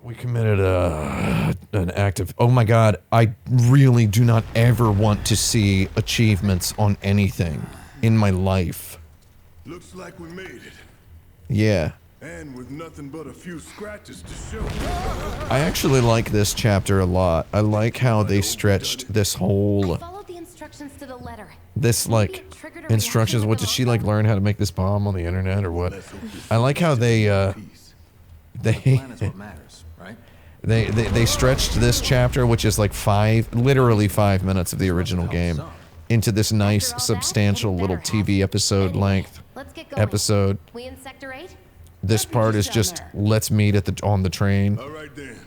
We committed an act of... Oh my god, I really do not ever want to see achievements on anything in my life. Looks like we made it. Yeah. And with nothing but a few scratches to show. I actually like this chapter a lot. I like how they stretched this whole... Followed the instructions to the letter. This, like, instructions. What, did she, like, learn how to make this bomb on the internet or what? I like how they They stretched this chapter, which is like literally 5 minutes of the original game, into this nice, substantial little TV episode length episode. We in Sector 8? This part is just, let's meet at on the train. All right then,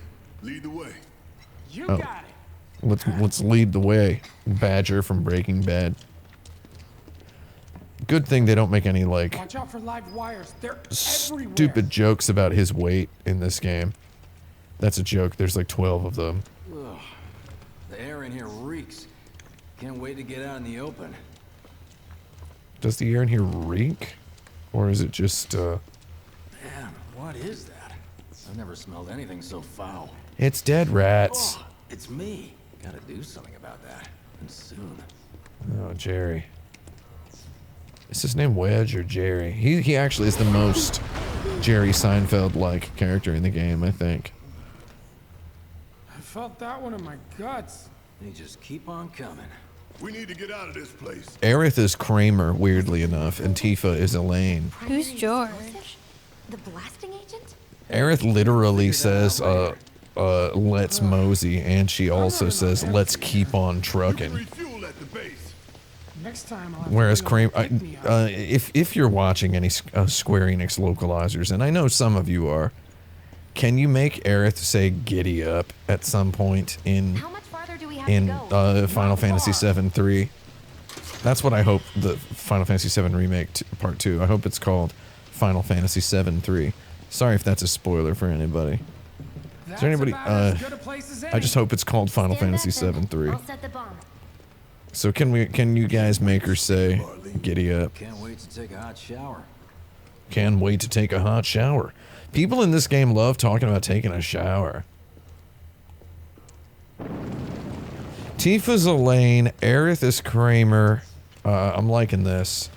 lead the way. You got it. Let's lead the way. Badger from Breaking Bad. Good thing they don't make any, like, Watch out for live wires. They're stupid everywhere. jokes about his weight in this game. That's a joke. There's like 12 of them. Ugh. The air in here reeks. Can't wait to get out in the open. Does the air in here reek? Or is it just, Man, what is that? I've never smelled anything so foul. It's dead rats. Oh, it's me. Gotta do something about that. And soon. Oh, Jerry. Is his name Wedge or Jerry? He actually is the most Jerry Seinfeld-like character in the game, I think. I felt that one in my guts. They just keep on coming. We need to get out of this place. Aerith is Kramer, weirdly enough, and Tifa is Elaine. Who's George? The blasting agent? Aerith literally says, let's mosey, and she also says, let's keep on trucking. Refuel at the base. Next time I'll have Whereas to Kramer, pick me up. if you're watching any Square Enix localizers, and I know some of you are, can you make Aerith say "giddy up" at some point in How much farther do we have to go? Final Fantasy VII 3? That's what I hope the Final Fantasy VII Remake Part 2. I hope it's called Final Fantasy VII 3. Sorry if that's a spoiler for anybody. Is there anybody? That's about as good a place as I any. just hope it's called Final Stand back Fantasy then. VII 3. I'll set the bomb. So can you guys make her say "giddy up"? Can't wait to take a hot shower. Can't wait to take a hot shower. People in this game love talking about taking a shower. Tifa's Elaine, Aerith is Kramer. I'm liking this.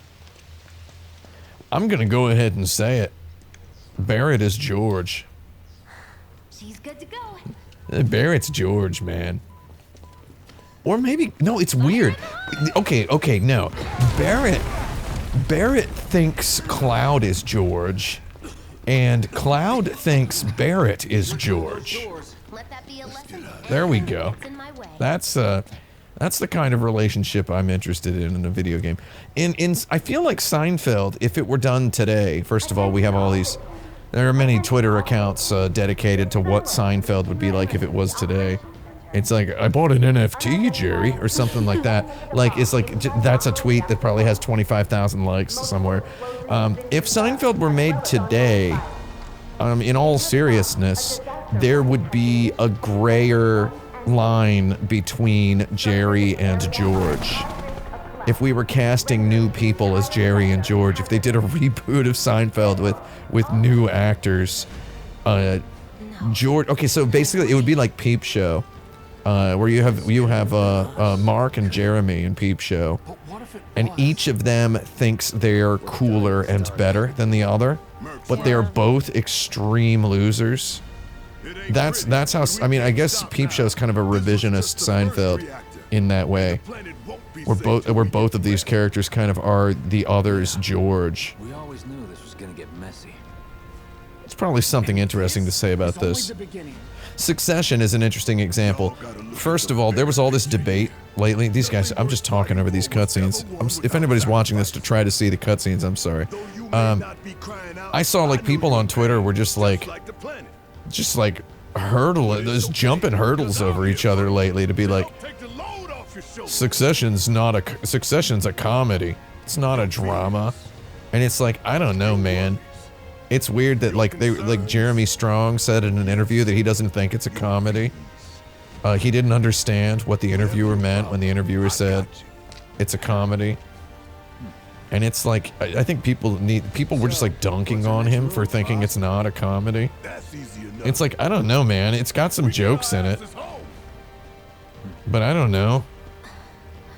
I'm gonna go ahead and say it. Barrett is George. She's good to go. Barrett's George, man. Or maybe, no, it's weird. Okay, no. Barrett thinks Cloud is George, and Cloud thinks Barrett is George. Let that be a lesson. There we go. It's in my way. That's the kind of relationship I'm interested in a video game. I feel like Seinfeld, if it were done today, first of all, we have all these, there are many Twitter accounts dedicated to what Seinfeld would be like if it was today. It's like, I bought an NFT, Jerry, or something like that. Like, it's like, that's a tweet that probably has 25,000 likes somewhere. If Seinfeld were made today, in all seriousness, there would be a grayer line between Jerry and George. If we were casting new people as Jerry and George, if they did a reboot of Seinfeld with new actors, George, okay, so basically it would be like Peep Show. Where you have Mark and Jeremy in Peep Show, and each of them thinks they're cooler and better than the other, but they're both extreme losers. That's how, I mean, I guess Peep Show is kind of a revisionist Seinfeld in that way, where both of these characters kind of are the other's George. We always knew this was gonna get messy. There's probably something interesting to say about It's only this. the beginning. Succession is an interesting example. First of all, there was all this debate lately. These guys, I'm just talking over these cutscenes. If anybody's watching this to try to see the cutscenes, I'm sorry. I saw like people on Twitter were just like hurdling, just jumping hurdles over each other lately to be like, Succession's a comedy. It's not a drama. And it's like, I don't know, man. It's weird that like Jeremy Strong said in an interview that he doesn't think it's a comedy. He didn't understand what the interviewer meant when the interviewer said it's a comedy. And it's like, I think people were just like dunking on him for thinking it's not a comedy. That's easy enough. It's like, I don't know, man. It's got some jokes in it. But I don't know.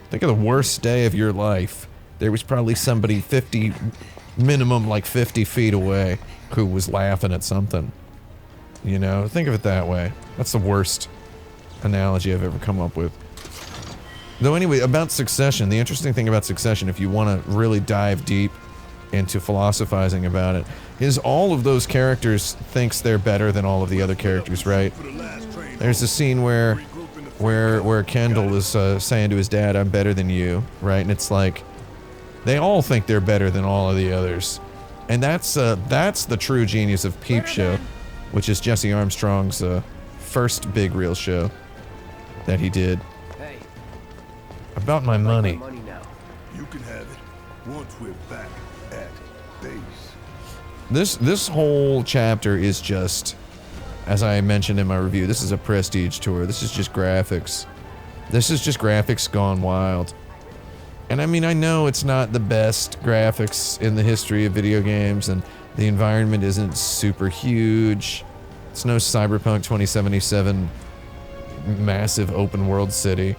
Think of the worst day of your life. There was probably somebody 50, minimum like 50 feet away who was laughing at something. You know, think of it that way. That's the worst analogy I've ever come up with. Though anyway, about Succession, the interesting thing about Succession, if you want to really dive deep into philosophizing about it, is all of those characters thinks they're better than all of the other characters, right? There's a scene where Kendall is saying to his dad, "I'm better than you," right? And it's like, they all think they're better than all of the others. And that's the true genius of Peep Show, which is Jesse Armstrong's first big real show that he did. Hey, About my money. now. You can have it once we're back at base. This whole chapter is just, as I mentioned in my review, this is a prestige tour. This is just graphics. This is just graphics gone wild. And I mean, I know it's not the best graphics in the history of video games, and the environment isn't super huge. It's no Cyberpunk 2077 massive open world city.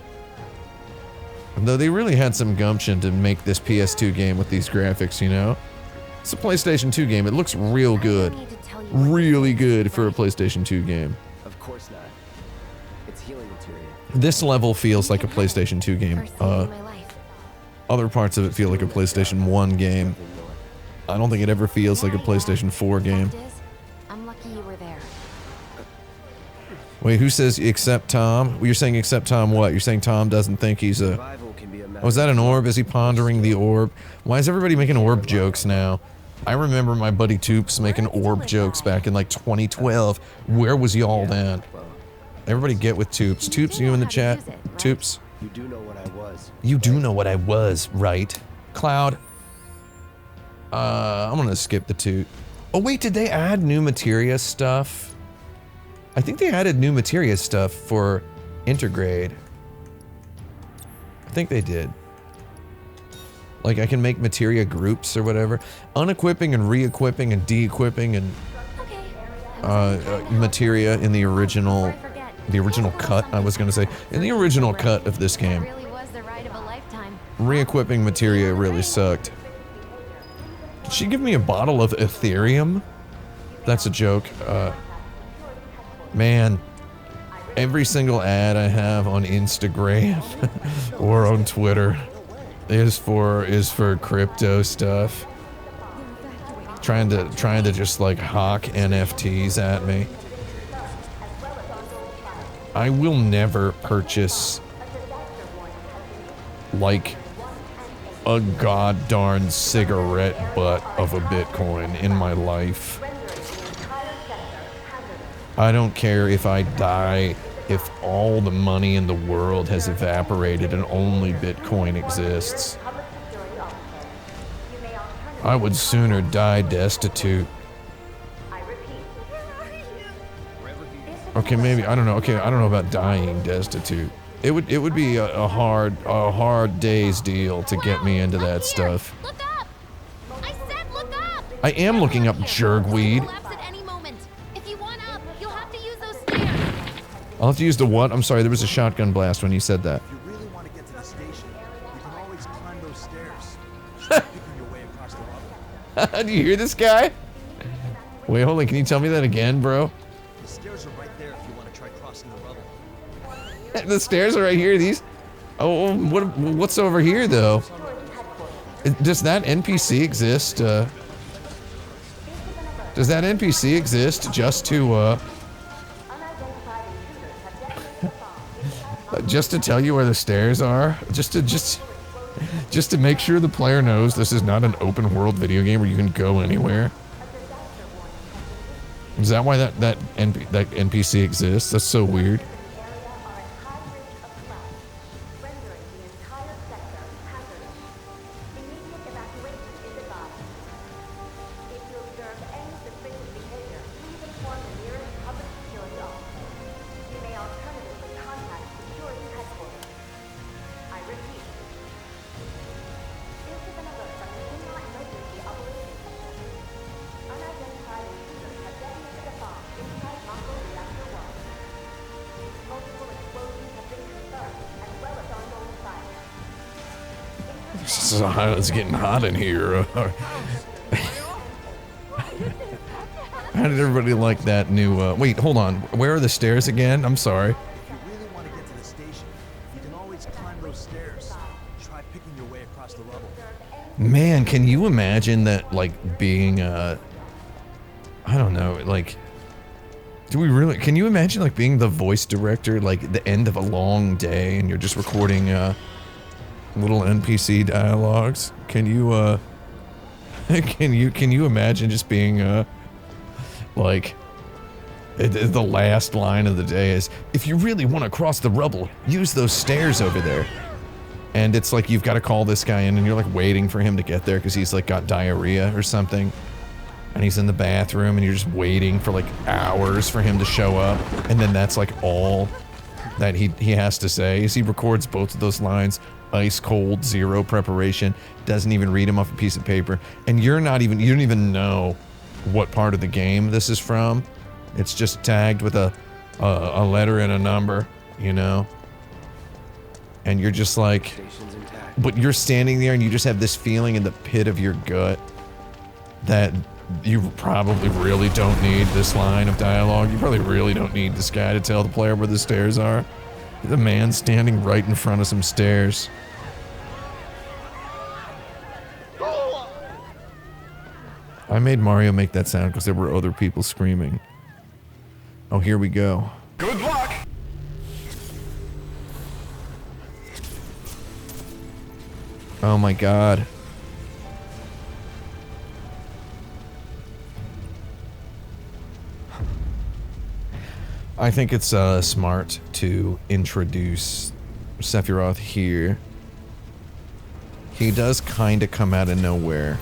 Though they really had some gumption to make this PS2 game with these graphics, you know? It's a PlayStation 2 game. It looks real good. Really good for a PlayStation 2 game. Of course not. It's healing material. This level feels like a PlayStation 2 game. Other parts of it feel like a PlayStation 1 game. I don't think it ever feels like a PlayStation 4 game. I'm lucky you were there. Wait, who says except Tom? Well, you're saying except Tom what? You're saying Tom doesn't think he's a... Survival can be a matter Oh, is that an orb? Is he pondering the orb? Why is everybody making orb jokes now? I remember my buddy Toops making orb jokes back in like 2012. Where was y'all then? Everybody get with Toops. Toops, you in the chat? Toops? You do know what I was. You do know what I was, right? Cloud. I'm gonna skip the toot. Oh wait, did they add new materia stuff? I think they added new materia stuff for Intergrade. I think they did. Like I can make materia groups or whatever. Unequipping and re-equipping and de-equipping and materia in the original cut, I was gonna say. In the original cut of this game. Re-equipping materia really sucked. Did she give me a bottle of Ethereum? That's a joke. Man, every single ad I have on Instagram or on Twitter is for crypto stuff. Trying to just like hawk NFTs at me. I will never purchase like a god-darn cigarette butt of a Bitcoin in my life. I don't care if I die, if all the money in the world has evaporated and only Bitcoin exists. I would sooner die destitute. Okay, maybe, I don't know. Okay, I don't know about dying destitute. It would be a hard day's deal to get me into that stuff. Look up! I said look up! I am looking up jergweed. Collapse at any moment. If you want up, you'll have to use those stairs. I'll have to use the what? I'm sorry, there was a shotgun blast when you said that. If you really want to get to the station, you can always climb those stairs. Picking your way across the rubble. Do you hear this guy? Wait, hold on, can you tell me that again, bro? The stairs are right there if you want to try crossing the rubble. The stairs are right here, these... Oh, what's over here, though? Does that NPC exist, Does that NPC exist just to, just to tell you where the stairs are? Just to make sure the player knows this is not an open world video game where you can go anywhere? Is that why that NPC exists? That's so weird. It's getting hot in here. How did everybody like that new, wait, hold on. Where are the stairs again? I'm sorry. If you really want to get to the station, you can always climb those stairs. Try picking your way across the rubble. Man, can you imagine that, like, being, I don't know, like, can you imagine, like, being the voice director, like, the end of a long day, and you're just recording, little NPC dialogues? Can you, can you imagine just being, like, the last line of the day is, if you really want to cross the rubble, use those stairs over there. And it's like, you've got to call this guy in, and you're like waiting for him to get there because he's like got diarrhea or something. And he's in the bathroom, and you're just waiting for like hours for him to show up. And then that's like all that he has to say is he records both of those lines, ice cold, zero preparation, doesn't even read them off a piece of paper. And you don't even know what part of the game this is from. It's just tagged with a letter and a number, you know? And you're just like, but you're standing there and you just have this feeling in the pit of your gut that you probably really don't need this line of dialogue. You probably really don't need this guy to tell the player where the stairs are. The man standing right in front of some stairs. I made Mario make that sound because there were other people screaming. Oh, here we go. Good luck! Oh my god. I think it's smart to introduce Sephiroth here. He does kind of come out of nowhere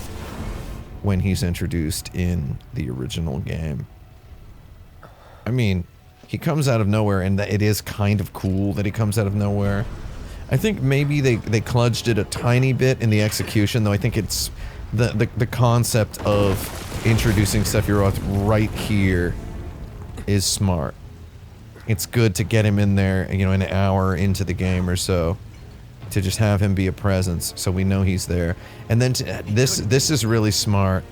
when he's introduced in the original game. I mean, he comes out of nowhere, and it is kind of cool that he comes out of nowhere. I think maybe they kludged it a tiny bit in the execution, though I think it's the concept of introducing Sephiroth right here is smart. It's good to get him in there, you know, an hour into the game or so, to just have him be a presence, so we know he's there. And then this is really smart.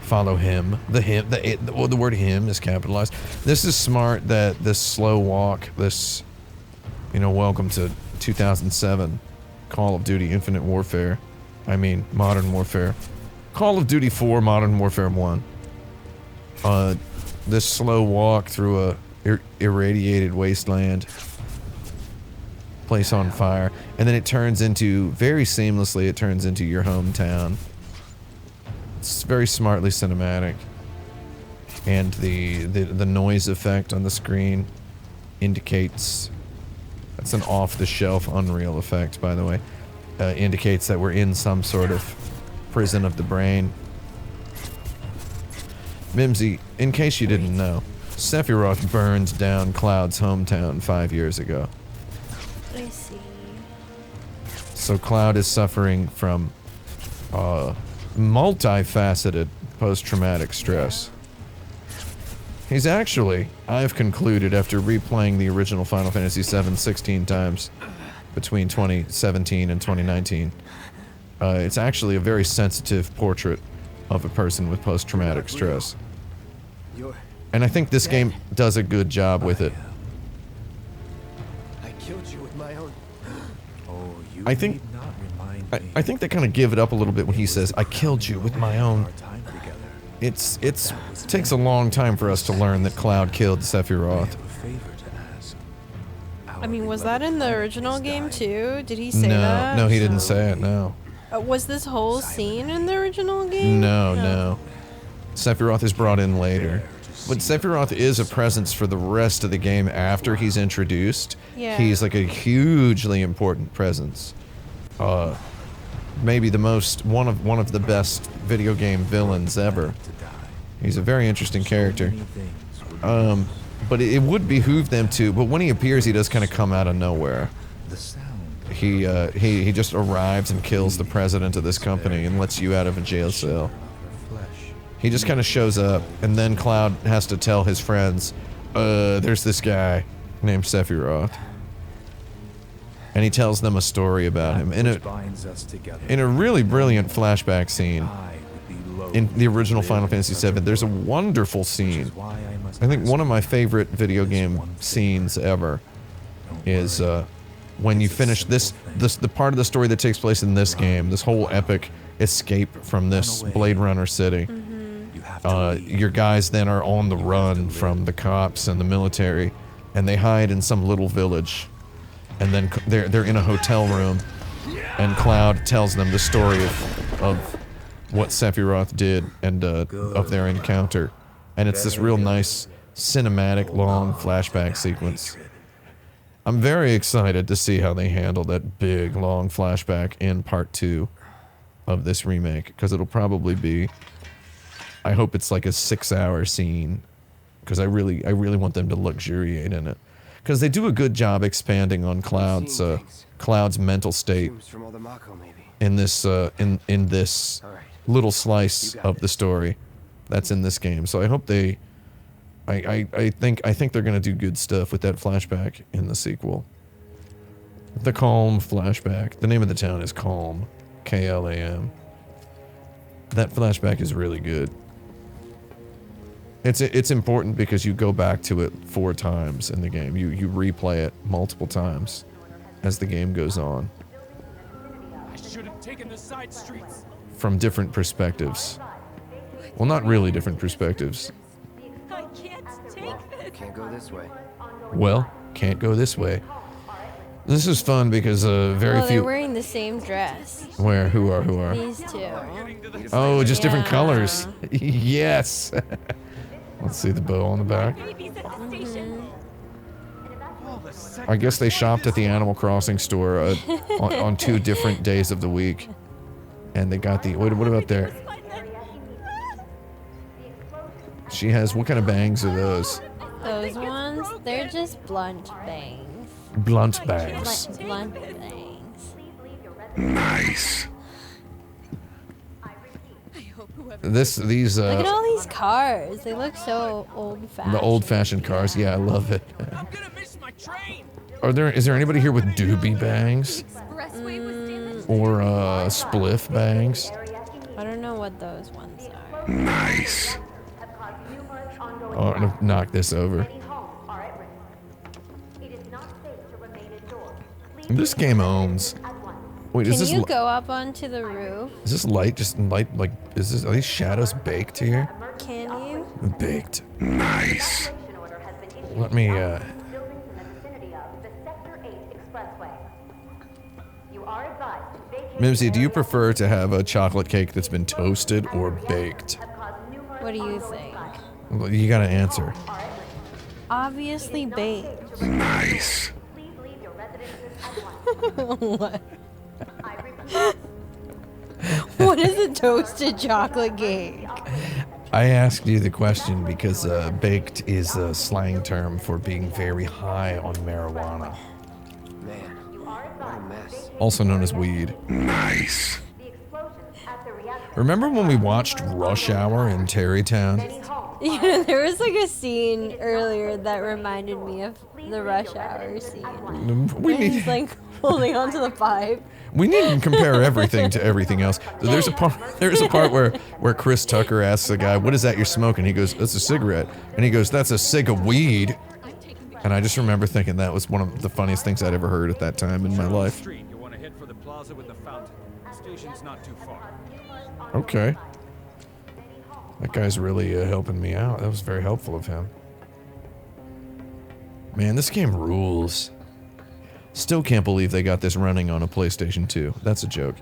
Follow him. The word him is capitalized. This is smart that this slow walk, this, you know, welcome to 2007 Call of Duty Infinite Warfare. I mean, Modern Warfare. Call of Duty 4 Modern Warfare 1. This slow walk through a irradiated wasteland, place on fire, and then it turns into, very seamlessly, it turns into your hometown. It's very smartly cinematic, and the noise effect on the screen indicates, that's an off-the-shelf Unreal effect, by the way, indicates that we're in some sort of prison of the brain. Mimsy, in case you didn't know, Sephiroth burned down Cloud's hometown 5 years ago. I see. So Cloud is suffering from multifaceted post-traumatic stress. He's actually, I've concluded after replaying the original Final Fantasy VII 16 times between 2017 and 2019, it's actually a very sensitive portrait of a person with post-traumatic stress. And I think this game does a good job with it. I killed you with my own. Oh, you I think- need not remind me. I think they kind of give it up a little bit when he says, I killed you with my own. Our time together. It takes a long time for us to learn that Cloud killed Sephiroth. A favor to ask. I mean, was that in the original game too? Did he say that? No, he didn't say it, no. Was this whole scene in the original game? No. Sephiroth is brought in later. But Sephiroth is a presence for the rest of the game after he's introduced. Yeah. He's like a hugely important presence. Maybe one of the best video game villains ever. He's a very interesting character. But it would behoove them to, but when he appears, he does kind of come out of nowhere. The sound. He just arrives and kills the president of this company and lets you out of a jail cell. He just kind of shows up, and then Cloud has to tell his friends, there's this guy named Sephiroth. and he tells them a story about him in a really brilliant flashback scene. In the original Final Fantasy VII, there's a wonderful scene. I think one of my favorite video game scenes ever is when you finish the part of the story that takes place in this game, this whole epic escape from this Blade Runner city. Your guys then are on the run from the cops and the military, and they hide in some little village, and then they're in a hotel room, and Cloud tells them the story of what Sephiroth did and of their encounter, and it's this real nice cinematic long flashback sequence. I'm very excited to see how they handle that big long flashback in part 2 of this remake, because it'll probably be, I hope it's like a 6-hour scene, because I really want them to luxuriate in it, because they do a good job expanding on Cloud's mental state in this in this little slice of the story that's in this game. So I hope they, I think they're gonna do good stuff with that flashback in the sequel. The Calm flashback. The name of the town is Calm, K-L-A-M. That flashback is really good. It's important because you go back to it 4 times in the game. You replay it multiple times as the game goes on. I should have taken the side streets. From different perspectives. Well, not really different perspectives. I can't take this. Can't go this way. Well, can't go this way. This is fun because very Oh, they're few. wearing the same dress. Where? Who are? These two. Oh, just different Yeah. colors. Yes. Let's see the bow on the back. I guess they shopped at the Animal Crossing store on 2 different days of the week, and they got the. What about there? She has. What kind of bangs are those? Those ones, they're just blunt bangs. Blunt bangs. Blunt bangs. Nice. These. Look at all these cars. They look so old-fashioned. The old-fashioned cars. Yeah, I love it. I'm gonna miss my train. Is there anybody here with doobie bangs? Or spliff bangs? I don't know what those ones are. Nice. Oh, I'm gonna knock this over. This game owns. Wait, Can is this you go up onto the roof? is this light just light like are these shadows baked here? Can you? Baked. Nice. Let me Mimsy, do you prefer to have a chocolate cake that's been toasted or baked? What do you think? Well, you gotta answer. Obviously baked. Nice. What? What is a toasted chocolate cake? I asked you the question because baked is a slang term for being very high on marijuana. Man, what a mess. Also known as weed. Nice. Remember when we watched Rush Hour in Terrytown? Yeah, there was like a scene earlier that reminded me of the Rush Hour scene. We And he's need like holding onto the pipe. we need to compare everything to everything else. There's a part where Chris Tucker asks the guy, "What is that you're smoking?" He goes, "That's a cigarette," and he goes, "That's a cig of weed." And I just remember thinking that was one of the funniest things I'd ever heard at that time in my life. Street, you want to head for the plaza with the fountain. Station's not too far. Okay. That guy's really helping me out. That was very helpful of him. Man, this game rules. Still can't believe they got this running on a PlayStation 2. That's a joke.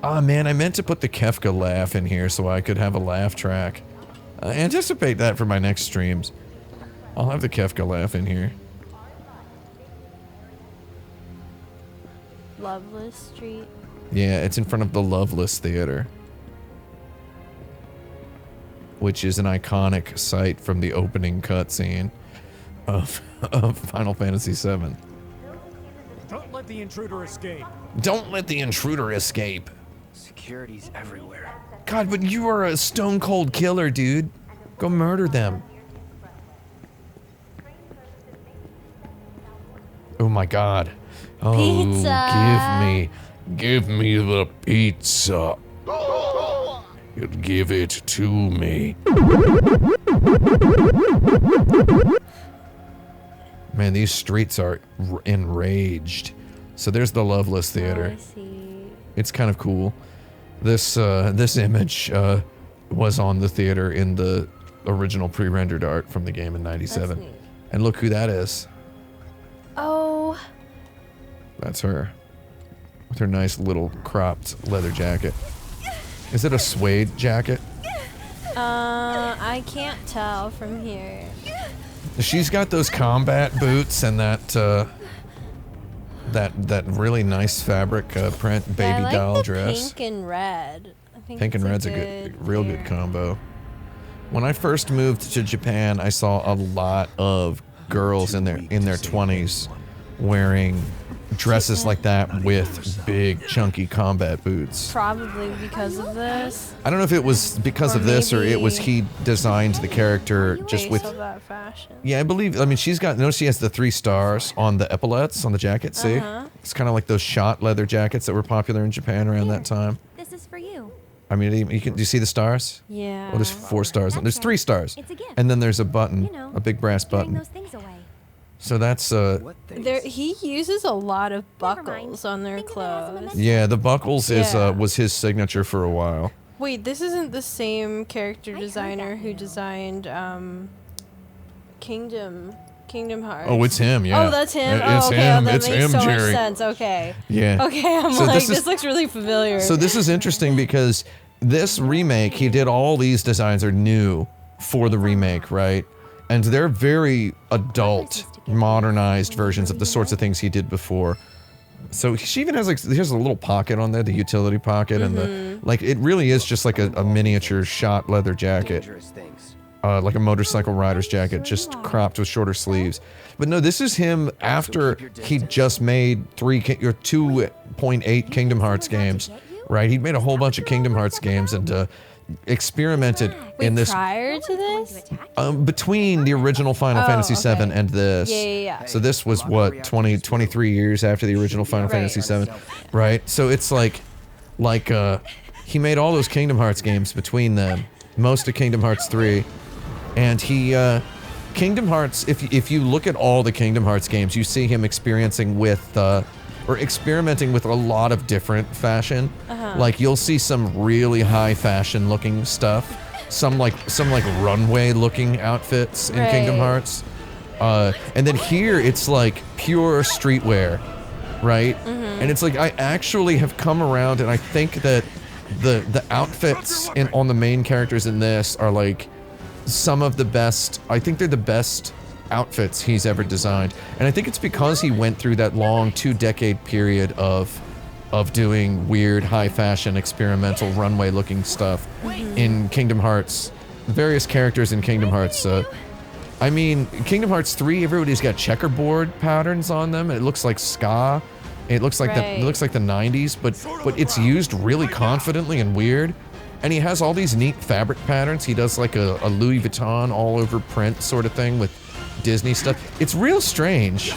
Ah, man, I meant to put the Kefka laugh in here so I could have a laugh track. Anticipate that for my next streams. I'll have the Kefka laugh in here. Loveless Street. Yeah, it's in front of the Loveless Theater, which is an iconic site from the opening cutscene of Final Fantasy VII. Don't let the intruder escape. Don't let the intruder escape. Security's everywhere. God, but you are a stone cold killer, dude. Go murder them. Oh my God. Oh, Pizza. give me the pizza. Give it to me. Man, these streets are enraged. So there's the Loveless Theater. I see. It's kind of cool. This image was on the theater in the original pre-rendered art from the game in '97. That's neat. And look who that is. Oh. That's her. With her nice little cropped leather jacket. Is it a suede jacket? I can't tell from here. She's got those combat boots and that really nice fabric print baby I like doll the dress. Pink and red. I think Pink and it's red's a real good combo. When I first moved to Japan, I saw a lot of girls in their 20s wearing dresses like that with big chunky combat boots. Probably because of this. I don't know if it was because Or of this or it maybe- was he designed the character just Based with. on that fashion. Yeah, I mean, she's got. Notice she has the 3 stars on the epaulets on the jacket. See, it's kind of like those shot leather jackets that were popular in Japan around that time. This is for you. I mean, do you see the stars? Yeah. Oh, there's 4 stars. That's There's 3 right. stars. It's a gift. And then there's a button, You know, a big brass Throwing button. those things away. So that's What things? There, he uses a lot of Never mind. buckles on their Think of it as a clothes. memento. yeah, the buckles Yeah. was his signature for a while. Wait, this isn't the same character heard designer that who name. designed Kingdom Hearts. Oh, it's him. Yeah. Oh, that's him. It's Oh, okay. him. Oh, that It's makes him, so Jerry. much sense. Okay. Yeah. Okay, I'm So like, this is- this looks really familiar. So this is interesting because this remake, he did all these designs are new for the remake, right? And they're very adult, modernized versions of the sorts of things he did before. So she even has like, here's a little pocket on there, the utility pocket, and the like. It really is just like a miniature shot leather jacket, Dangerous things. like a motorcycle rider's jacket, just cropped with shorter sleeves. But no, this is him after he just made 2.8 Kingdom Hearts games, right? He made a whole bunch of Kingdom Hearts games and experimented Wait, in this Going prior to to this? attack? between the original Final Oh, Fantasy VII okay. and this. Yeah. So this was what 23 years after the original Final Right. Fantasy VII, right? So it's like he made all those Kingdom Hearts games between them, most of Kingdom Hearts 3, and he Kingdom Hearts. If you look at all the Kingdom Hearts games, you see him experiencing with or experimenting with a lot of different fashion. Like you'll see some really high fashion looking stuff, some like runway looking outfits in Kingdom Right. Hearts. And then here it's like pure streetwear, right? And it's like I actually have come around and I think that the outfits on the main characters in this are like some of the best. I think they're the best outfits he's ever designed. And I think it's because he went through that long 2-decade period of doing weird high fashion experimental runway looking stuff in Kingdom Hearts, various characters in Kingdom Hearts. I mean, Kingdom Hearts 3, everybody's got checkerboard patterns on them. It looks like ska. It looks like Right. it looks like the 90s, but it's used really confidently and weird. And he has all these neat fabric patterns. He does like a Louis Vuitton all over print sort of thing with Disney stuff. It's real strange.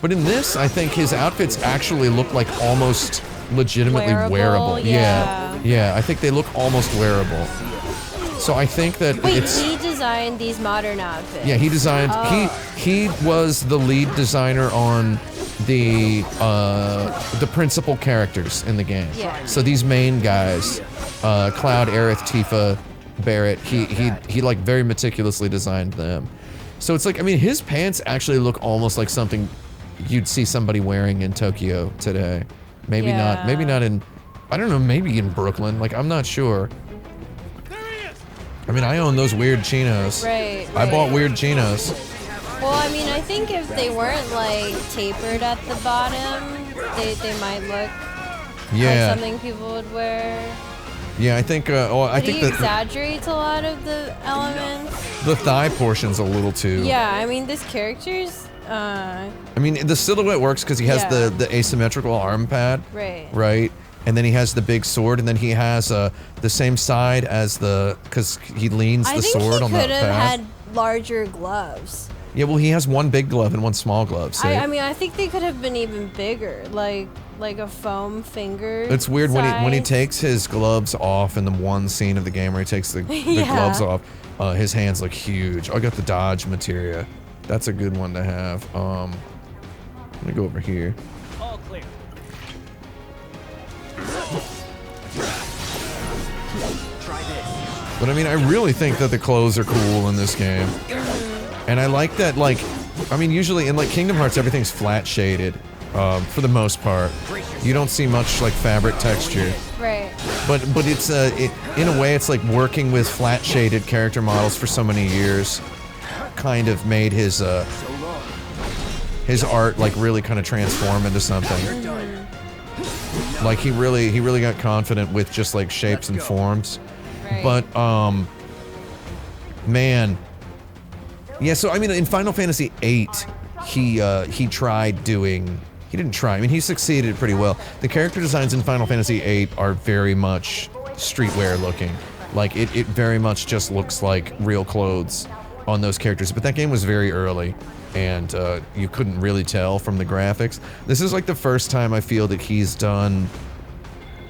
But in this, I think his outfits actually look like almost legitimately wearable. Yeah. Yeah, I think they look almost wearable. So I think that Wait, it's he designed these modern outfits. yeah, he designed he was the lead designer on the principal characters in the game. Yeah. So these main guys, Cloud, Aerith, Tifa, Barrett, he like very meticulously designed them. So it's like, I mean, his pants actually look almost like something you'd see somebody wearing in Tokyo today. Maybe not in, I don't know, maybe in Brooklyn. Like, I'm not sure. I mean, I own those weird chinos. Right. I bought weird chinos. Well, I mean, I think if they weren't like tapered at the bottom, they might look Yeah. like something people would wear. Yeah, I think, I But think he that exaggerates a lot of the elements. the thigh portion's a little too. Yeah, I mean, this character's, I mean, the silhouette works because he has Yeah. the asymmetrical arm pad. right. Right? And then he has the big sword, and then he has the same side as because he leans I the think sword he on the could have pad. had larger gloves. Yeah, well, he has one big glove and one small glove. See? I mean, I think they could have been even bigger, like a foam finger. It's weird size. when he takes his gloves off in the one scene of the game where he takes the Yeah. gloves off. His hands look huge. I got the dodge materia. That's a good one to have. Let me go over here. All clear. Try this. But I mean, I really think that the clothes are cool in this game. And I like that, like, I mean, usually in like Kingdom Hearts, everything's flat shaded, for the most part. You don't see much like fabric texture. Right. But it's in a way, it's like working with flat shaded character models for so many years, kind of made his art like really kind of transform into something. Like he really got confident with just like shapes and forms. Right. But man. Yeah, so I mean, in Final Fantasy VIII, he tried doing. He didn't try. I mean, he succeeded pretty well. The character designs in Final Fantasy VIII are very much streetwear looking. Like it very much just looks like real clothes on those characters. But that game was very early, and you couldn't really tell from the graphics. This is like the first time I feel that he's done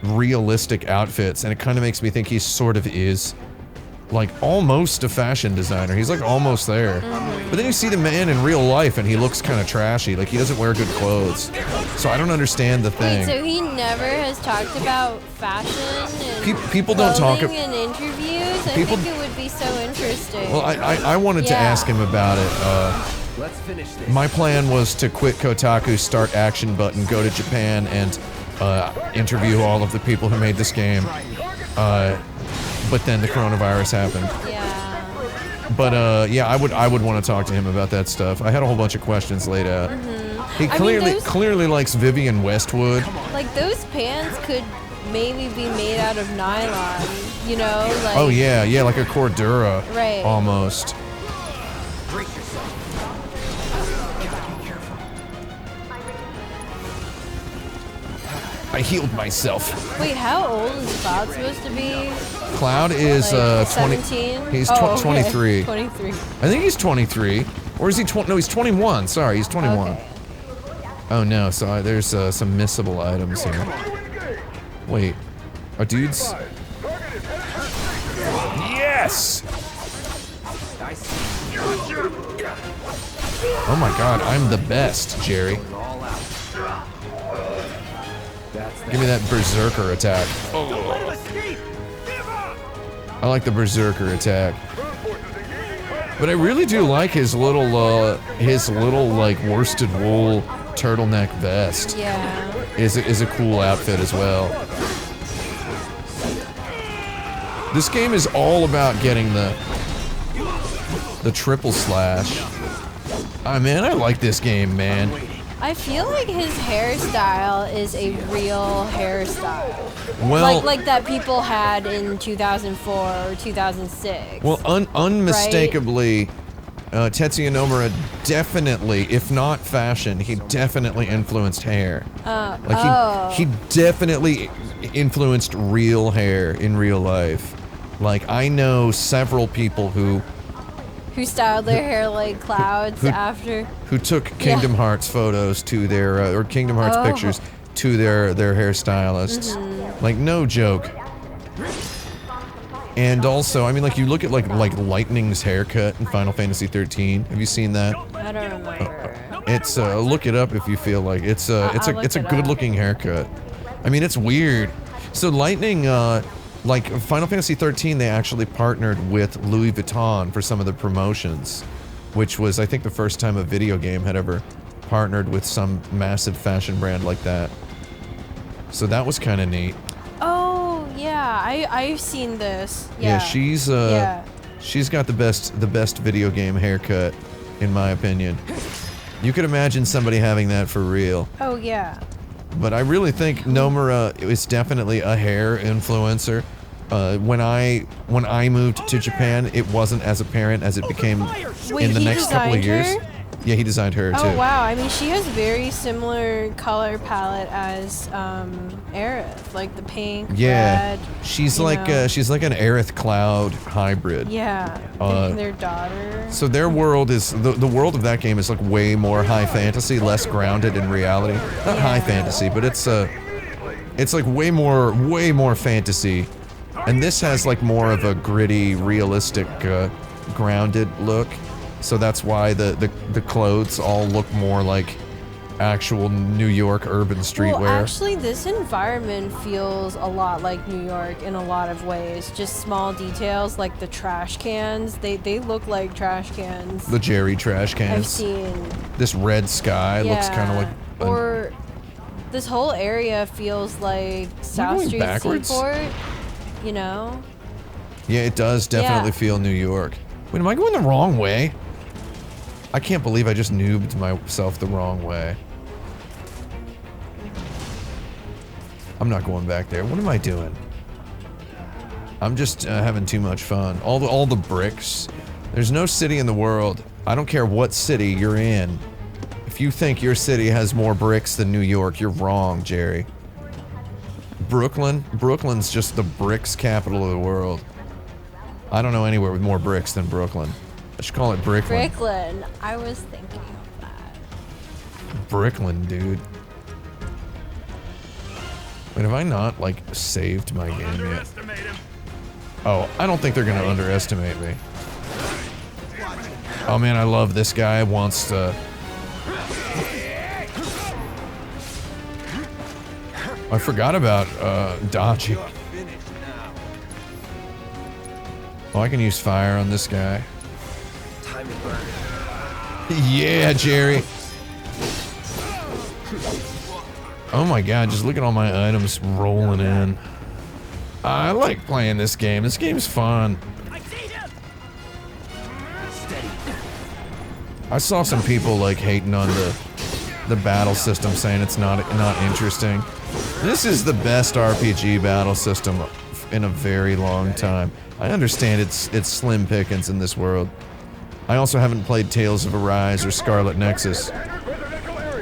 realistic outfits, and it kind of makes me think he sort of is. Like almost a fashion designer. He's like almost there. But then you see the man in real life and he looks kind of trashy. Like he doesn't wear good clothes. So I don't understand the thing. Wait, so he never has talked about fashion and people don't talk in interviews? I think it would be so interesting. Well, I wanted to ask him about it. Let's finish this. My plan was to quit Kotaku, start Action Button, go to Japan, and interview all of the people who made this game. But then the coronavirus happened. Yeah. But yeah, I would want to talk to him about that stuff. I had a whole bunch of questions laid out. He clearly likes Vivian Westwood. Like those pants could maybe be made out of nylon, you know? Like, Oh yeah, like a Cordura. Right. Almost. Brace yourself. I healed myself. Wait, how old is Cloud supposed to be? Cloud is Like 20. 17? He's okay. 23. 23. I think he's 23. Or is he 20? No, he's 21. Sorry, he's 21. Okay. Oh no, so there's some missable items here. Wait. Are dudes? Yes! Oh my god, I'm the best, Jerry. Give me that Berserker attack. I like the Berserker attack. But I really do like his little like worsted wool turtleneck vest. Yeah. Is a cool outfit as well. This game is all about getting the triple slash. Ah man, I like this game, man. I feel like his hairstyle is a real hairstyle. Well, like that people had in 2004 or 2006. Well, unmistakably, Tetsuya Nomura definitely, if not fashion, he definitely influenced hair. He definitely influenced real hair in real life. Like, I know several people who styled their hair like Clouds after. Who took Kingdom Hearts photos to their, or Kingdom Hearts pictures to their hairstylists. Like, no joke. And also, I mean, like, you look at like Lightning's haircut in Final Fantasy XIII. Have you seen that? I don't remember. It's look it up if you feel like it's a good looking haircut. I mean, it's weird. So Lightning, like Final Fantasy XIII, they actually partnered with Louis Vuitton for some of the promotions, which was, I think, the first time a video game had ever partnered with some massive fashion brand like that. So that was kind of neat. Oh yeah, I've seen this. Yeah, she's got the best video game haircut, in my opinion. You could imagine somebody having that for real. Oh yeah. But I really think Nomura is definitely a hair influencer. When I moved to Japan, it wasn't as apparent as it became in the next couple of years. Yeah, he designed her too. Oh wow, I mean she has very similar color palette as Aerith, like the pink, Yeah, red. she's you like know. she's like an Aerith Cloud hybrid. Yeah, their daughter. So their world is the world of that game is like way more high fantasy, less grounded in reality. Not high fantasy, but it's like way more fantasy. And this has like more of a gritty, realistic, grounded look. So that's why the clothes all look more like actual New York urban streetwear. Well, actually, this environment feels a lot like New York in a lot of ways. Just small details like the trash cans. They look like trash cans. The Jerry trash cans. I've seen. This red sky looks kind of like. Or this whole area feels like South going Street backwards? Seaport. You know? Yeah, it does definitely feel New York. Wait, am I going the wrong way? I can't believe I just noobed myself the wrong way. I'm not going back there. What am I doing? I'm just having too much fun. All the bricks. There's no city in the world. I don't care what city you're in. If you think your city has more bricks than New York, you're wrong, Jerry. Brooklyn's just the bricks capital of the world. I don't know anywhere with more bricks than Brooklyn. I should call it Bricklyn. Brooklyn. I was thinking of that. Bricklyn, dude. Wait, have I not, like, saved my game yet? Oh, I don't think they're gonna underestimate me. Oh man, I love this guy wants to... I forgot about, dodging. Oh, I can use fire on this guy. Time to burn. Yeah, Jerry. Oh my god, just look at all my items rolling in. I like playing this game. This game's fun. I saw some people like hating on the battle system, saying it's not interesting. This is the best RPG battle system in a very long time. I understand it's slim pickings in this world. I also haven't played Tales of Arise or Scarlet Nexus,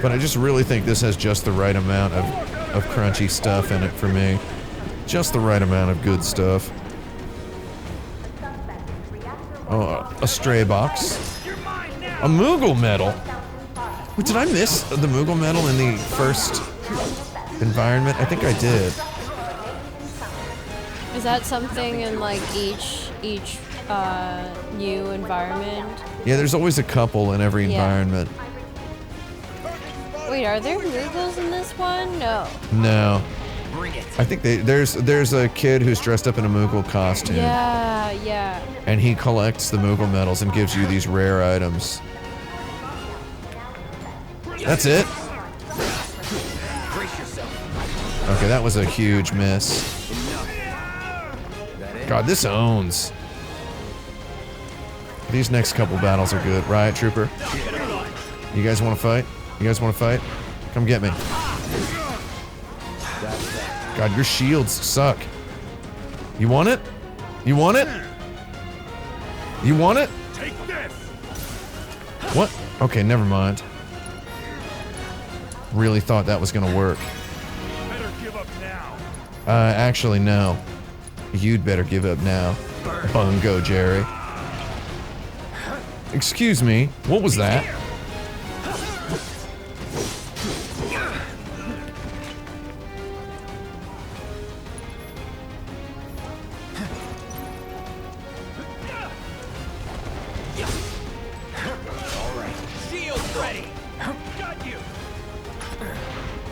but I just really think this has just the right amount of crunchy stuff in it for me. Just the right amount of good stuff. Oh, a stray box. A Moogle medal. Wait, did I miss the Moogle medal in the first environment? I think I did. Is that something in like each new environment? Yeah, there's always a couple in every Yeah. environment. Wait, are there Moogles in this one? No. No. Bring it. I think there's a kid who's dressed up in a Moogle costume. Yeah, yeah. And he collects the Moogle medals and gives you these rare items. That's it? Brace yourself. Okay, that was a huge miss. God, this owns. These next couple battles are good. Riot Trooper. You guys want to fight? You guys want to fight? Come get me. God, your shields suck. You want it? You want it? You want it? Take this. What? Okay, never mind. Really thought that was gonna work. Better give up now. Actually, no. You'd better give up now. Bungo, Jerry. Excuse me, what was that?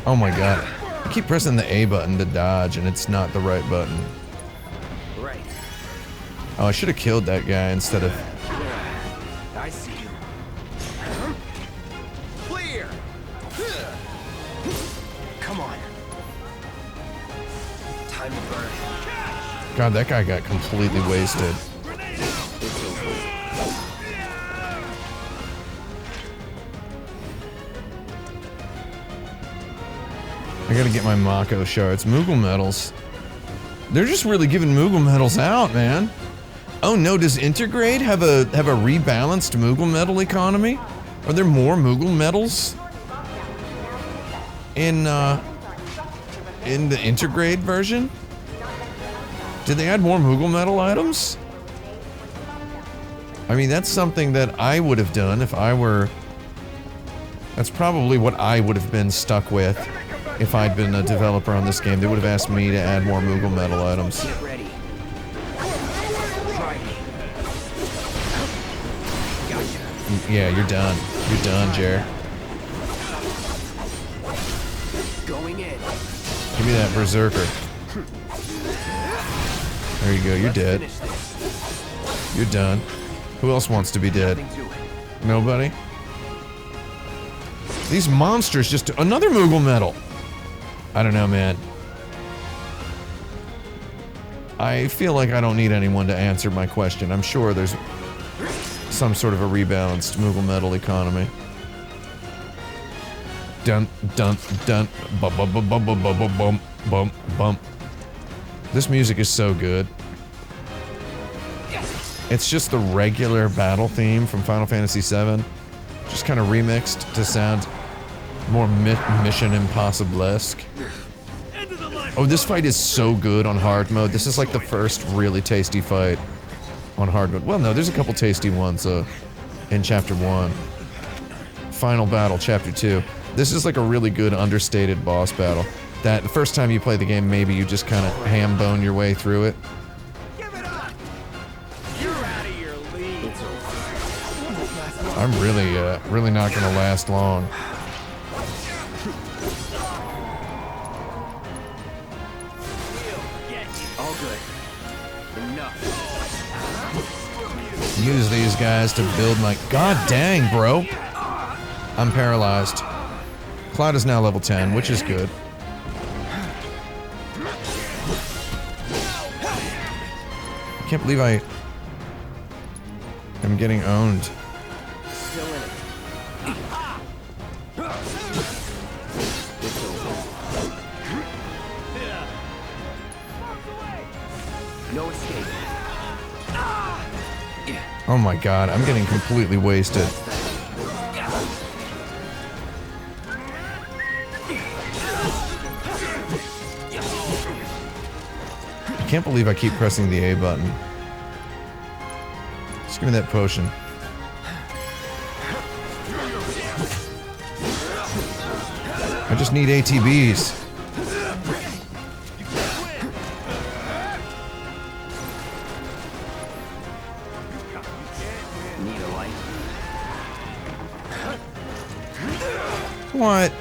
Oh my god. I keep pressing the A button to dodge and it's not the right button. Right. Oh, I should have killed that guy instead of... I see you. Clear. Come on. Time to burn. God, that guy got completely wasted. I gotta get my Mako shards. Moogle medals. They're just really giving Moogle medals out, man. Oh no, does Intergrade have a rebalanced Moogle medal economy? Are there more Moogle medals in the Intergrade version? Did they add more Moogle medal items? I mean, that's something that I would have done if I were... That's probably what I would have been stuck with if I'd been a developer on this game. They would have asked me to add more Moogle medal items. Get ready. Yeah, you're done. You're done, Jer. Going in. Give me that berserker. There you go, you're dead. Finish this. You're done. Who else wants to be dead? Nothing to it. Nobody? These monsters just... Another Moogle medal! I don't know, man. I feel like I don't need anyone to answer my question. I'm sure there's some sort of a rebalanced Moogle medal economy. Dun, dun, dun. Bum, bum, bum, bum, bum, bum, bum, bum, bum. This music is so good. It's just the regular battle theme from Final Fantasy VII. Just kind of remixed to sound more Mission Impossible-esque. Oh, this fight is so good on hard mode. This is like the first really tasty fight on hard mode. Well, no, there's a couple tasty ones in Chapter 1. Final battle, Chapter 2. This is like a really good understated boss battle. That the first time you play the game, maybe you just kind of ham-bone your way through it. I'm really not gonna last long. All good. Enough. Use these guys to build my... God dang, bro! I'm paralyzed. Cloud is now level 10, which is good. I can't believe I am getting owned. Still in it. It's over. No escape. Oh my god, I'm getting completely wasted. I can't believe I keep pressing the A button. Just give me that potion. I just need ATBs. Need a light. What?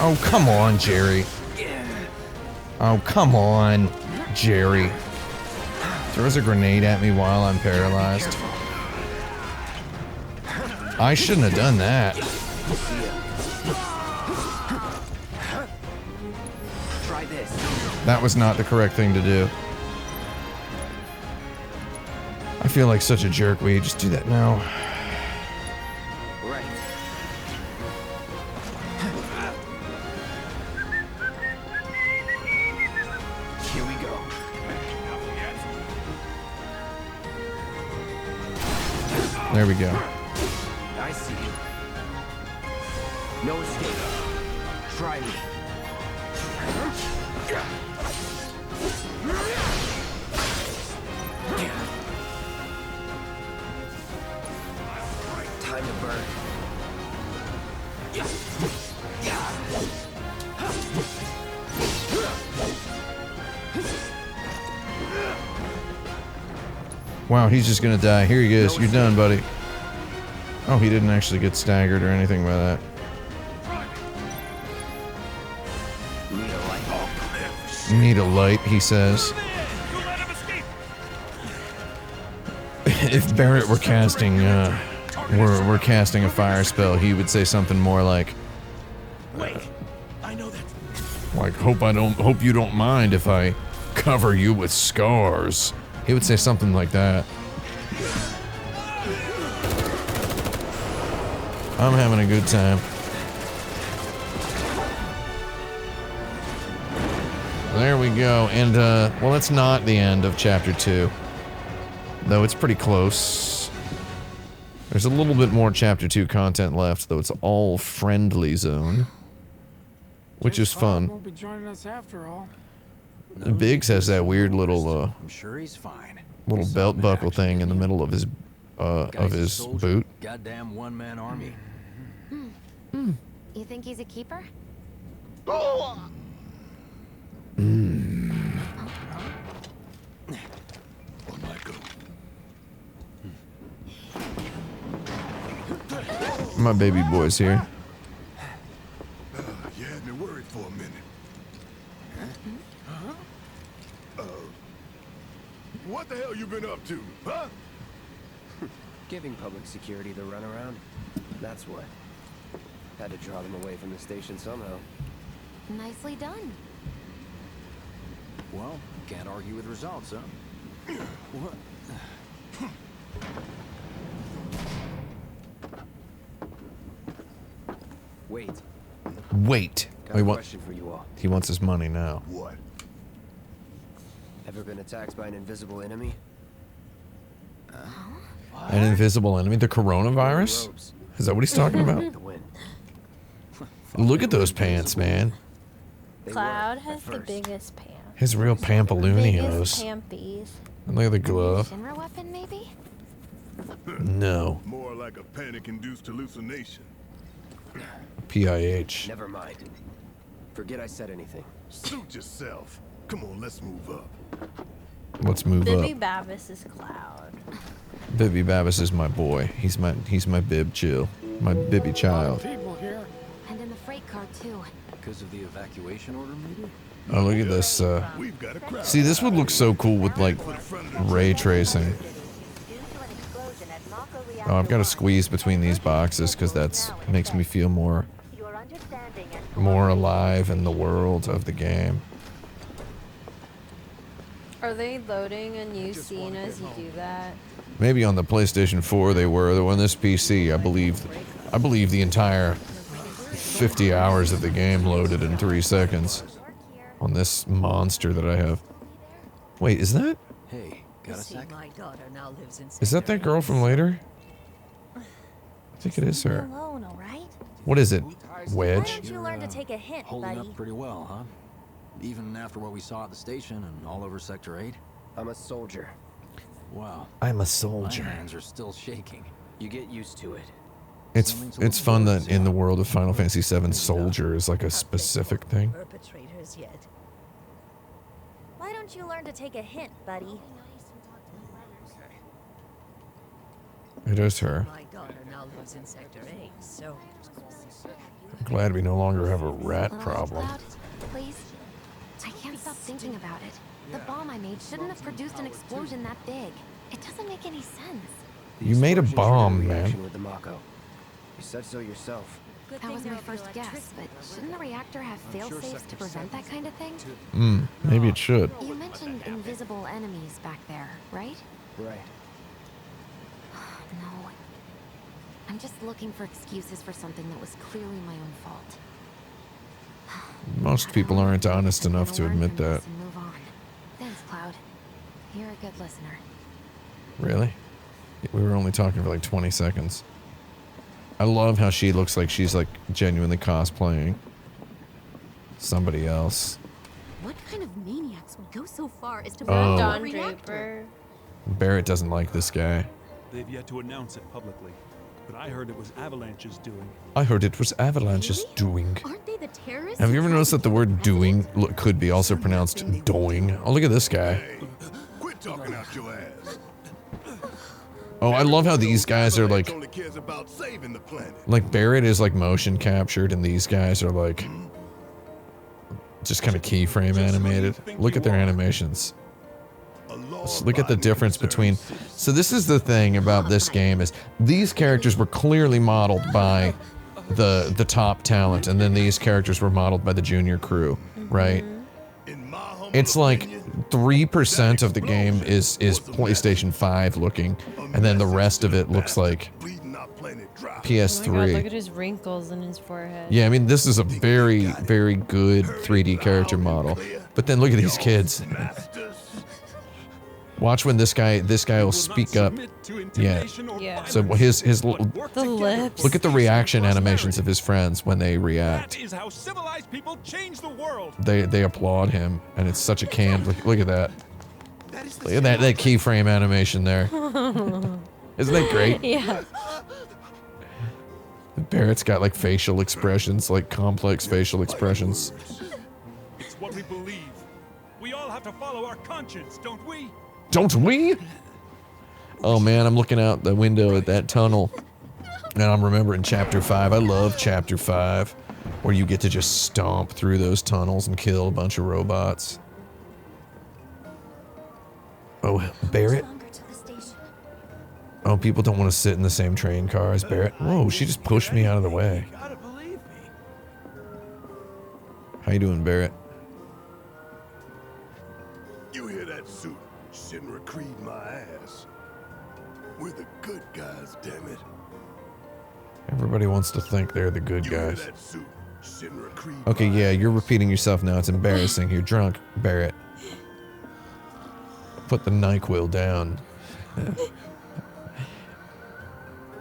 Oh, come on, Jerry. Oh, come on, Jerry. Throws a grenade at me while I'm paralyzed. I shouldn't have done that. Try this. That was not the correct thing to do. I feel like such a jerk. Will you just do that now? Right. Here we go. There we go. I see you. No escape. Try me. Time to burn. Wow, he's just gonna die. Here he is. You're done, buddy. Oh, he didn't actually get staggered or anything by that. Need a light. Need a light, he says. If Barrett were casting, we're casting a fire spell, he would say something more like, hope you don't mind if I cover you with scars. He would say something like that. I'm having a good time. There we go. And, well, that's not the end of Chapter 2. Though it's pretty close. There's a little bit more Chapter 2 content left, though it's all friendly zone. Which is fun. Won't be joining us after all. Biggs has that weird little, I'm sure he's fine. little belt buckle thing in the middle of his boot. Goddamn one-man army. You think he's a keeper? My baby boy's here. You had me worried for a minute. What the hell you been up to, huh? Giving public security the runaround. That's what. Had to draw them away from the station somehow. Nicely done. Well, can't argue with results, huh? What? Wait. Wait. Got a question for you all. He wants his money now. What? Ever been attacked by an invisible enemy? An invisible enemy? The coronavirus? Robes. Is that what he's talking about? The wind. Look at those pants, man. They Cloud were, has at the first. biggest pants. His real Biggest pampaloonios. pampies. And look at the glove. Shinra weapon, maybe? No. More like a panic-induced hallucination. PIH. Never mind. Forget I said anything. Suit yourself. Come on, let's move up. Let's move Bibby up. Babbis is Cloud. Bibby Babbis is my boy. He's my bib chill. My Bibby child. People here. And in the freight car, too. Because of the evacuation order, maybe? Oh, look at this. We've got a crowd. See, this would look so cool with, like, ray tracing. Oh, I've got to squeeze between these boxes because that's makes me feel more alive in the world of the game. Are they loading a new scene as you do that? Maybe on the PlayStation 4 they were. Though on this PC, I believe the entire 50 hours of the game loaded in 3 seconds. On this monster that I have. Wait, is that? Hey, got a sec? Is that girl from later? I think it is her. Alone, all right? What is it? Why Wedge? don't you learn to take a hint, Holding buddy? up pretty well, huh? Even after what we saw at the station and all over Sector 8? I'm a soldier. Wow. I'm a My soldier. hands are still shaking. You get used to it. It's fun that in the world of Final Fantasy VII, soldier is like a specific thing. Perpetrators yet. Why don't you learn to take a hint, buddy? It is her. My daughter now lives in Sector 8, so I'm glad we no longer have a rat Little problem. Cloud, please? I can't stop thinking about it. The bomb I made shouldn't have produced an explosion that big. It doesn't make any sense. You made a Explosion bomb, triggered a man. reaction with the Mako. You said so yourself. That was my first guess, but shouldn't the reactor have fail-safes to prevent that kind of thing? Maybe it should. You mentioned invisible enemies back there, right? Right. No. I'm just looking for excuses for something that was clearly my own fault. Most people aren't honest enough to admit that. And move on. Thanks, Cloud. You're a good listener. Really? We were only talking for like 20 seconds. I love how she looks like she's like genuinely cosplaying somebody else. What kind of maniacs would go so far as to Oh. Don Draper. Barrett doesn't like this guy. They've yet to announce it publicly, but I heard it was Avalanche's doing. I heard it was Avalanche's doing. Aren't they the terrorists? Have you ever noticed that the word doing could be also pronounced doing? Oh, look at this guy. Hey, quit talking out your ass. Oh, I love how these guys are like Only cares about saving the planet. Barrett is like motion captured and these guys are like just kind of keyframe animated. Look at their animations. Look at the difference between. So this is the thing about this game is these characters were clearly modeled by the top talent, and then these characters were modeled by the junior crew, right? It's like 3% of the game is PlayStation 5 looking, and then the rest of it looks like Oh my god, PS3. look at his wrinkles in his forehead. Yeah, I mean, this is a very, very good 3D character model. But then look at these kids. Watch when this guy will speak up. Yeah. Yeah. So his The lips. look at the reaction animations of his friends when they react. That is how civilized people change the world. They applaud him, and it's such a canned. Look at that. Look at that keyframe animation there. Isn't that great? Yeah. Barrett's got like facial expressions, like complex facial expressions. It's what we believe. We all have to follow our conscience, don't we? Don't we? Oh man, I'm looking out the window at that tunnel, and I'm remembering Chapter 5. I love Chapter 5, where you get to just stomp through those tunnels and kill a bunch of robots. Oh, Barrett? Oh, people don't want to sit in the same train car as Barrett. Whoa, she just pushed me out of the way. Gotta believe me. How you doing, Barrett? You hear that suit? Shinra Creed my ass. We're the good guys, damn it. Everybody wants to think they're the good You hear guys. that suit? Shinra Creed Okay, my yeah, ass. you're repeating yourself now. It's embarrassing. You're drunk, Barrett. Put the NyQuil down.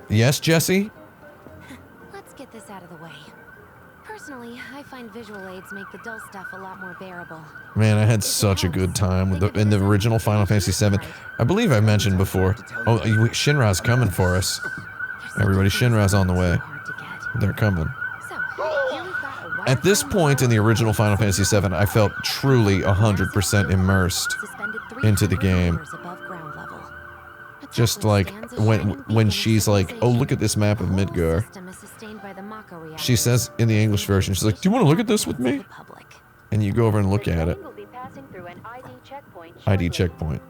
Yes, Jesse? Let's get this out of the way. Personally, I find visual aids make the dull stuff a lot more bearable. Man, I had such a good time with in the original Final Fantasy VII. I believe I mentioned before. Oh, Shinra's coming for us. Everybody, Shinra's on the way. They're coming. So, here we've got a At this point in the original Final Fantasy VII, I felt truly 100% immersed suspended into the 300 game. meters above ground level. A Just temple like stands a when shining beacon of she's like, "Oh, look at this map of civilization. The whole Midgar." system is sustained by the Mako She reactors. says in the English version, she's like, "Do you want to look at this with me?" The public. And you go over and look at it. ID checkpoint.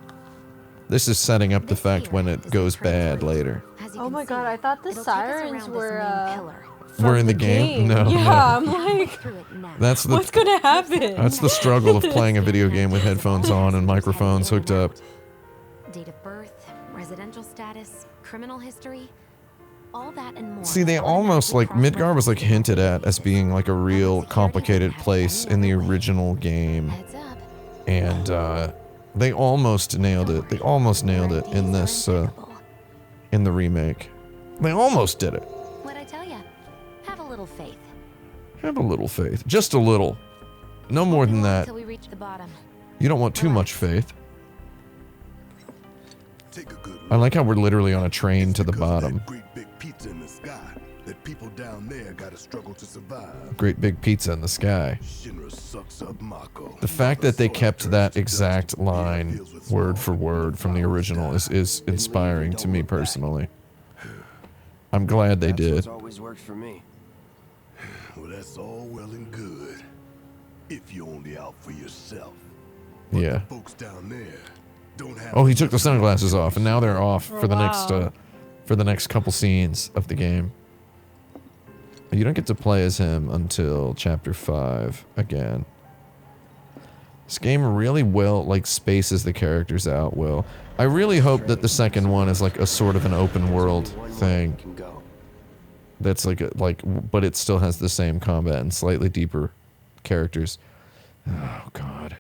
This is setting up the fact when it goes bad later. As you Oh can my see, god, I thought the it'll take us sirens around this were, main pillar. We're in the game? No, Yeah, no. I'm like, Through it now. That's the what's gonna happen? that's the struggle of playing a video game with headphones on and microphones hooked up. Date of birth, residential status, criminal history, all that and more. See, they almost like Midgar was like hinted at as being like a real complicated place in the original game, Heads up. and they almost nailed it. They almost nailed it in this in the remake. They almost did it. What'd I tell ya? Have a little faith. Have a little faith, just a little. No more than that. Until we reach the bottom. You don't want too much faith. Take a good look. I like how we're literally on a train It's to the because of bottom. that great big pizza in the sky that people down there gotta struggle to survive. Great big pizza in the sky. Shinra sucks up Mako. The fact that they kept that exact line word for word from the original is inspiring to me personally. I'm glad they That's did. what's always worked for me. Well, that's all well and good. If you're only out for yourself. Yeah. Folks down there don't have. Oh, he took the sunglasses off, and now they're off for the Wow. next couple scenes of the game. You don't get to play as him until Chapter 5 again. This game really well like spaces the characters out well. I really hope that the second one is like a sort of an open world thing. Can go. That's but it still has the same combat and slightly deeper characters. Oh god.